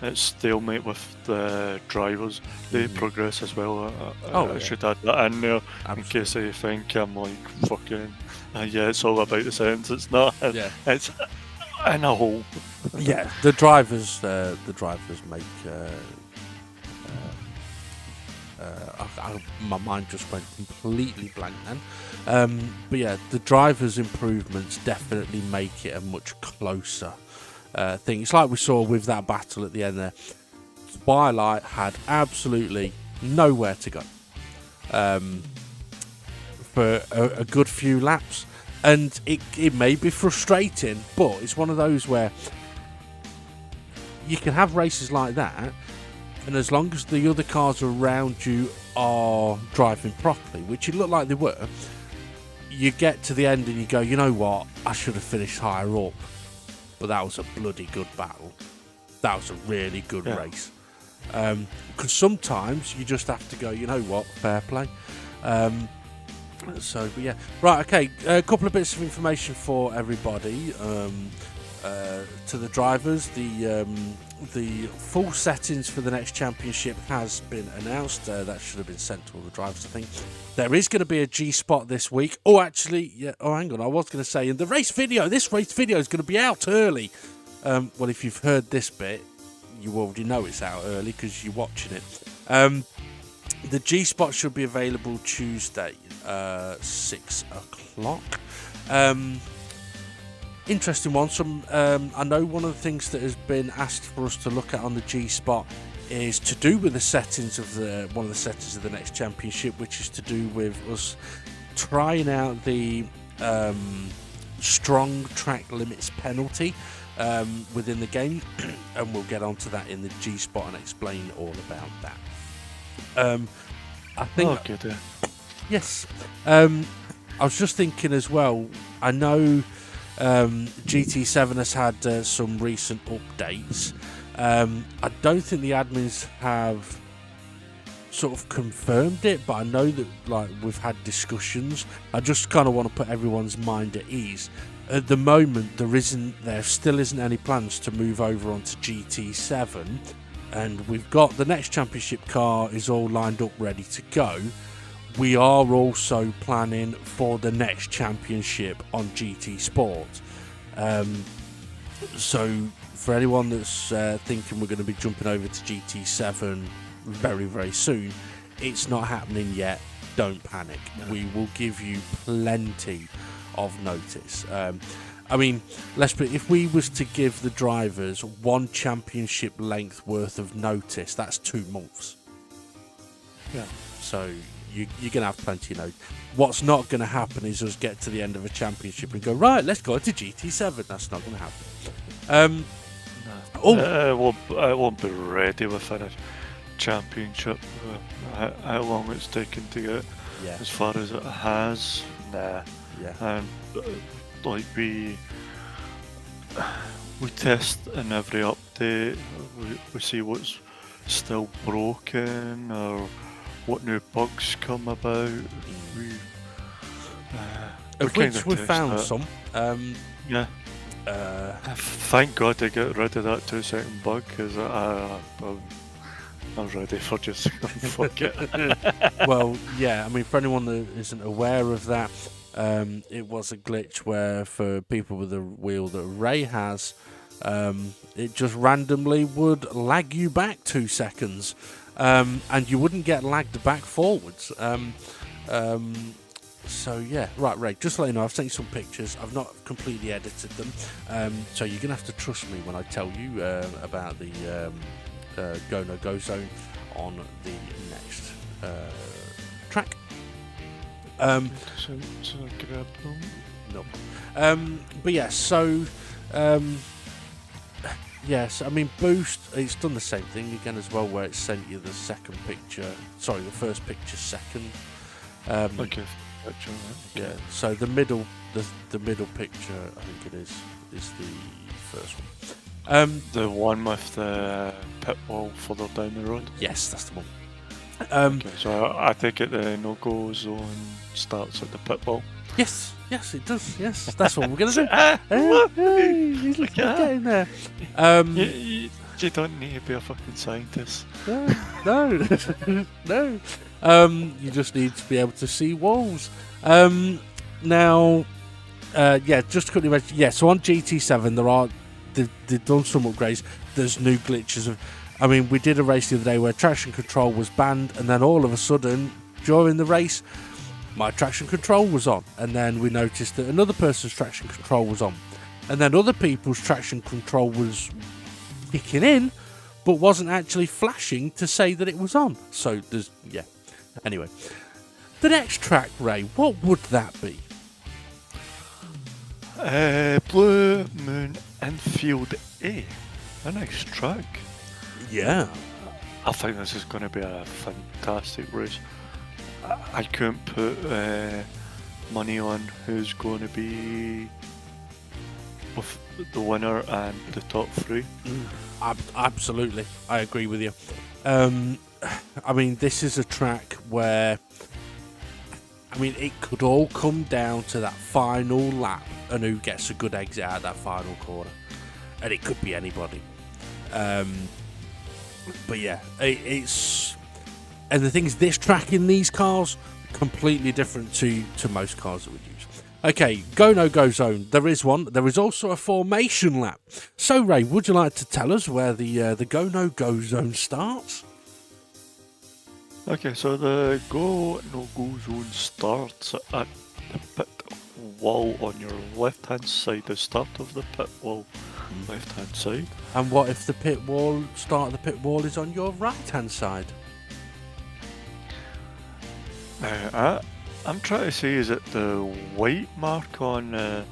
it's stalemate with the drivers. They progress as well. I should add that in there. Absolutely. In case they think I'm like, fucking, yeah, it's all about the settings. It's not. It's in a whole. Yeah, the drivers make... my mind just went completely blank then. But yeah, the drivers' improvements definitely make it a much closer thing. It's like we saw with that battle at the end there. Twilight had absolutely nowhere to go for a good few laps. And it may be frustrating, but it's one of those where you can have races like that, and as long as the other cars around you are driving properly, which it looked like they were, you get to the end and you go, you know what, I should have finished higher up. But that was a bloody good battle. That was a really good race. Because sometimes you just have to go, you know what, fair play. But yeah. Right, okay, a couple of bits of information for everybody. To the drivers, the full settings for the next championship has been announced. That should have been sent to all the drivers, I think. There is going to be a G-spot this week. Oh, actually, yeah. Oh, hang on. I was going to say, in the race video, this race video is going to be out early. Well, if you've heard this bit, you already know it's out early because you're watching it. The G-Spot should be available Tuesday, 6 o'clock. Interesting one. I know one of the things that has been asked for us to look at on the G-Spot is to do with the settings of one of the settings of the next championship, which is to do with us trying out the strong track limits penalty within the game, and we'll get onto that in the G-Spot and explain all about that. I think. Yes. I was just thinking as well. I know GT7 has had some recent updates. I don't think the admins have sort of confirmed it, but I know that we've had discussions. I just kind of want to put everyone's mind at ease. At the moment, there still isn't any plans to move over onto GT7, and we've got the next championship car is all lined up ready to go. We are also planning for the next championship on GT Sport. So for anyone that's thinking we're going to be jumping over to GT7 very, very soon, it's not happening yet. Don't panic. No. We will give you plenty of notice. I mean, if we was to give the drivers one championship length worth of notice, that's 2 months. Yeah. So you're going to have plenty of notice. What's not going to happen is us get to the end of a championship and go, right, let's go to GT7. That's not going to happen. It won't be ready within a championship. How long it's taken to get as far as it has. Nah. Yeah. And we test in every update. We see what's still broken or what new bugs come about. Of which we found some. Yeah. Thank God they got rid of that 2-second bug, because I'm ready for just fuck it. Well, yeah, I mean, for anyone that isn't aware of that, it was a glitch where for people with the wheel that Ray has, it just randomly would lag you back 2 seconds, and you wouldn't get lagged back forwards. So yeah, right, Ray, just to let you know, I've sent you some pictures. I've not completely edited them, so you're gonna have to trust me when I tell you about the go no go zone on the next track. No. But yeah, so yes, I mean Boost, it's done the same thing again as well, where it sent you the second picture. Sorry, the first picture second. Okay. Yeah. So the middle picture, I think it is the first one. The one with the pit wall further down the road. Yes, that's the one. Okay, so I take it the no-go zone starts at the pit wall. Yes, it does. Yes, that's what we're gonna do. He's getting there. You don't need to be a fucking scientist. No. You just need to be able to see walls. Now, just to quickly mention, so on GT7 they've done some upgrades. There's new glitches. I mean, we did a race the other day where traction control was banned, and then all of a sudden, during the race, my traction control was on, and then we noticed that another person's traction control was on, and then other people's traction control was kicking in, but wasn't actually flashing to say that it was on. So there's Anyway, the next track, Ray, what would that be? Blue Moon Infield A. A nice track. Yeah. I think this is going to be a fantastic race. I couldn't put money on who's going to be with the winner and the top 3. Absolutely, I agree with you. I mean, this is a track where, I mean, it could all come down to that final lap and who gets a good exit out of that final corner. And it could be anybody. But yeah, it's... And the thing is, this track in these cars, completely different to most cars that we use. Okay, go no go zone. There is one. There is also a formation lap. So Ray, would you like to tell us where the go no go zone starts? Okay, so the go no go zone starts at the pit wall on your left hand side. The start of the pit wall, left hand side. And what if the start of the pit wall is on your right hand side? I'm trying to say, is it the white mark on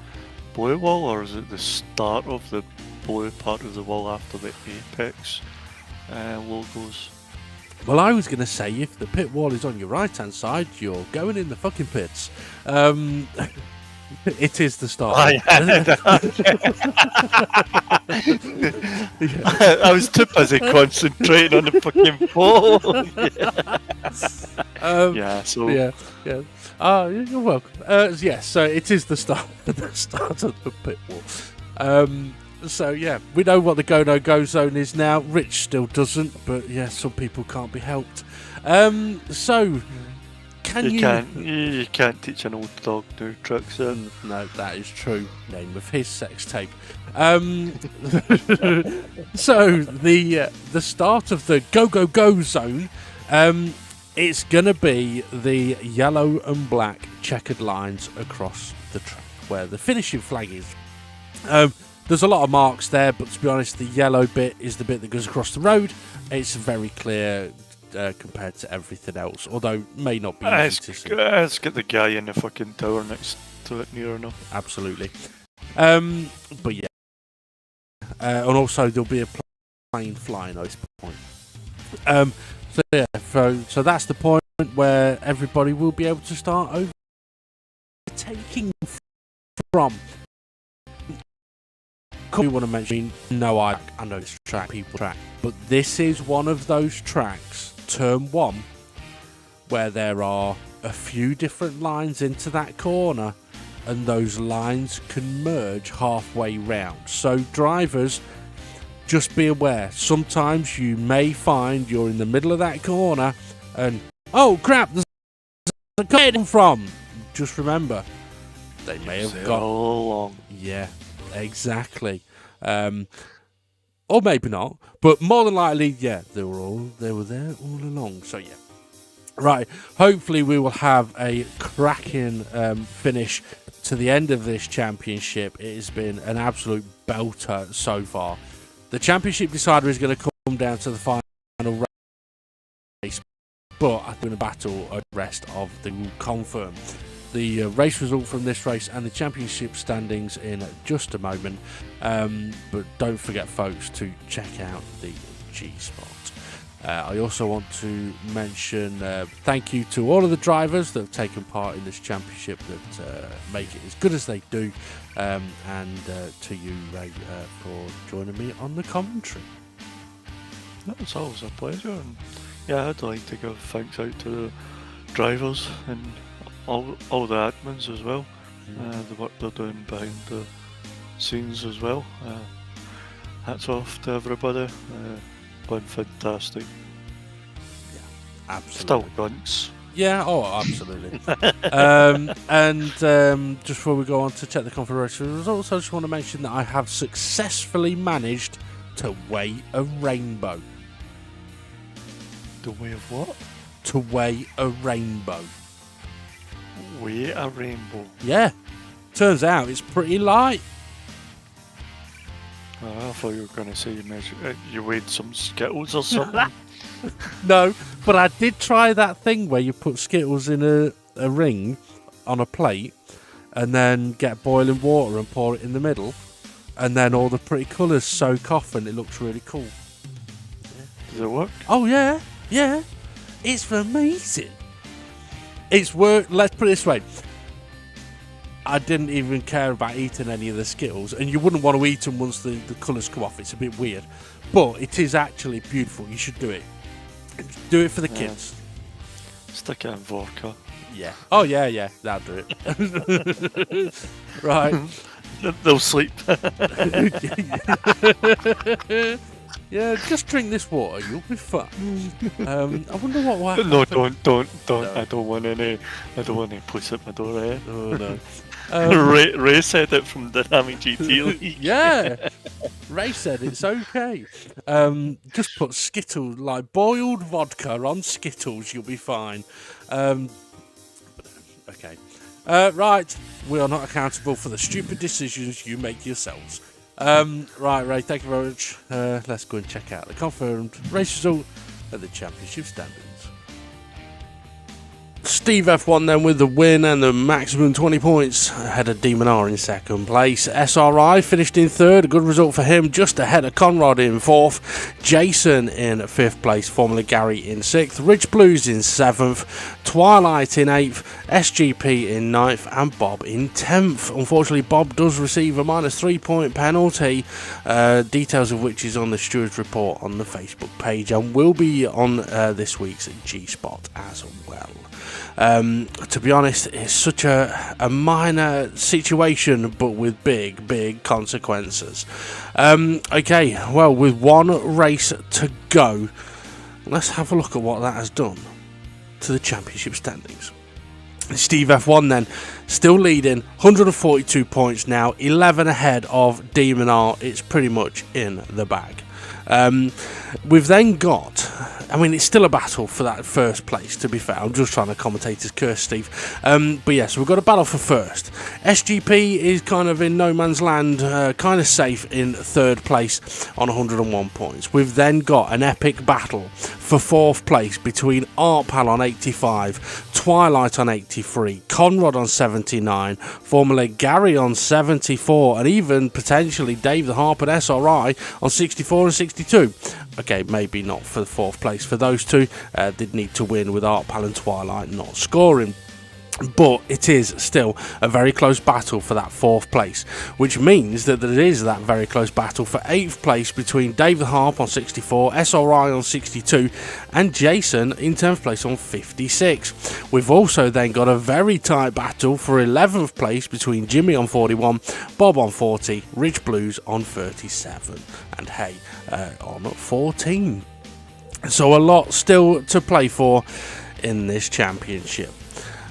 blue wall, or is it the start of the blue part of the wall after the apex logos? Well, I was going to say, if the pit wall is on your right-hand side, you're going in the fucking pits. It is the start. I was too busy concentrating on the fucking ball. Yeah. Oh, you're welcome. Yes, so it is the start of the pit wall. So yeah, we know what the go no go zone is now. Rich still doesn't, but yeah, some people can't be helped. So you can't teach an old dog new tricks. No, that is true. Name of his sex tape. So the start of the go go go zone, it's gonna be the yellow and black checkered lines across the track where the finishing flag is. There's a lot of marks there, but to be honest, the yellow bit is the bit that goes across the road. It's very clear compared to everything else, although may not be easy to see. Let's get the guy in the fucking tower next to it near enough. Absolutely. But yeah. And also there'll be a plane flying at this point. So that's the point where everybody will be able to start overtaking from. We want to mention, I know this track, but this is one of those tracks, turn 1, where there are a few different lines into that corner, and those lines can merge halfway round. So drivers, just be aware, sometimes you may find you're in the middle of that corner, and oh crap, there's a car from. Just remember, they may have got all along. Yeah. Exactly, or maybe not, but more than likely, yeah, they were there all along. So yeah, right. Hopefully, we will have a cracking finish to the end of this championship. It has been an absolute belter so far. The championship decider is going to come down to the final race, but I think the battle of the rest of the will confirm the race result from this race and the championship standings in just a moment. But don't forget, folks, to check out the G-Spot. I also want to mention thank you to all of the drivers that have taken part in this championship that make it as good as they do, and to you, Ray, for joining me on the commentary. It's always a pleasure. And yeah, I'd like to give thanks out to the drivers and all the admins as well, the work they're doing behind the scenes as well. Hats off to everybody, been fantastic. Yeah, absolutely. Still guns. Yeah, absolutely. Just before we go on to check the configuration results, I just want to mention that I have successfully managed to weigh a rainbow. The way of what? To weigh a rainbow. Weigh a rainbow? Yeah. Turns out it's pretty light. Oh, I thought you were going to say you weighed some Skittles or something. No, but I did try that thing where you put Skittles in a ring on a plate and then get boiling water and pour it in the middle, and then all the pretty colours soak off and it looks really cool. Yeah. Does it work? Oh yeah. It's amazing. It's work. Let's put it this way. I didn't even care about eating any of the Skittles, and you wouldn't want to eat them once the colours come off. It's a bit weird, but it is actually beautiful. You should do it. Do it for the kids. Stick it in vodka. Yeah. Oh yeah. That'll do it. Right. They'll sleep. Yeah, just drink this water. You'll be fine. I wonder what will happen. No, don't. No. I don't want any police at my door. Oh no. Ray said it from Dynamic GT League. Yeah, Ray said it's okay. Just put Skittles, like boiled vodka on Skittles, you'll be fine. Okay. Right, we are not accountable for the stupid decisions you make yourselves. Right, Ray, thank you very much. Let's go and check out the confirmed race result at the championship standings. Steve F1 then with the win and the maximum 20 points ahead of Demon R in second place. SRI finished in third, a good result for him, just ahead of Conrad in fourth. Jason in fifth place, formerly Gary in sixth. Rich Blues in seventh. Twilight in eighth. SGP in ninth and Bob in 10th. Unfortunately, Bob does receive a -3 point penalty, details of which is on the stewards report on the Facebook page and will be on this week's G-Spot as well. To be honest, it's such a minor situation, but with big consequences. Okay, well, with one race to go, let's have a look at what that has done to the championship standings. Steve F1 then, still leading, 142 points now, 11 ahead of Demon R. It's pretty much in the bag. We've then got, I mean, it's still a battle for that first place, to be fair. I'm just trying to commentate his curse, Steve. But yes, we've got a battle for first. SGP is kind of in no man's land, kind of safe in third place on 101 points. We've then got an epic battle for fourth place between Artpal on 85, Twilight on 83, Conrad on 79, formerly Gary on 74, and even potentially Dave the Harp and SRI on 64 and 62. Okay, maybe not for the fourth place for those two. Did need to win with Artpal and Twilight not scoring. But it is still a very close battle for that fourth place, which means that there is that very close battle for eighth place between Dave the Harp on 64, SRI on 62, and Jason in 10th place on 56. We've also then got a very tight battle for 11th place between Jimmy on 41, Bob on 40, Rich Blues on 37, and Hay on 14. So a lot still to play for in this championship.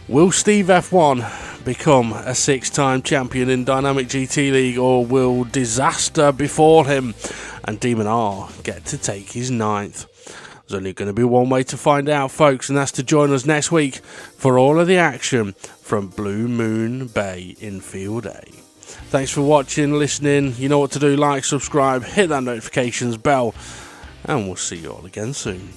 Will Steve F1 become a 6-time champion in Dynamic GT League, or will disaster befall him and Demon R get to take his 9th? There's only going to be one way to find out, folks, and that's to join us next week for all of the action from Blue Moon Bay in Field A. Thanks for watching, listening. You know what to do. Like, subscribe, hit that notifications bell, and we'll see you all again soon.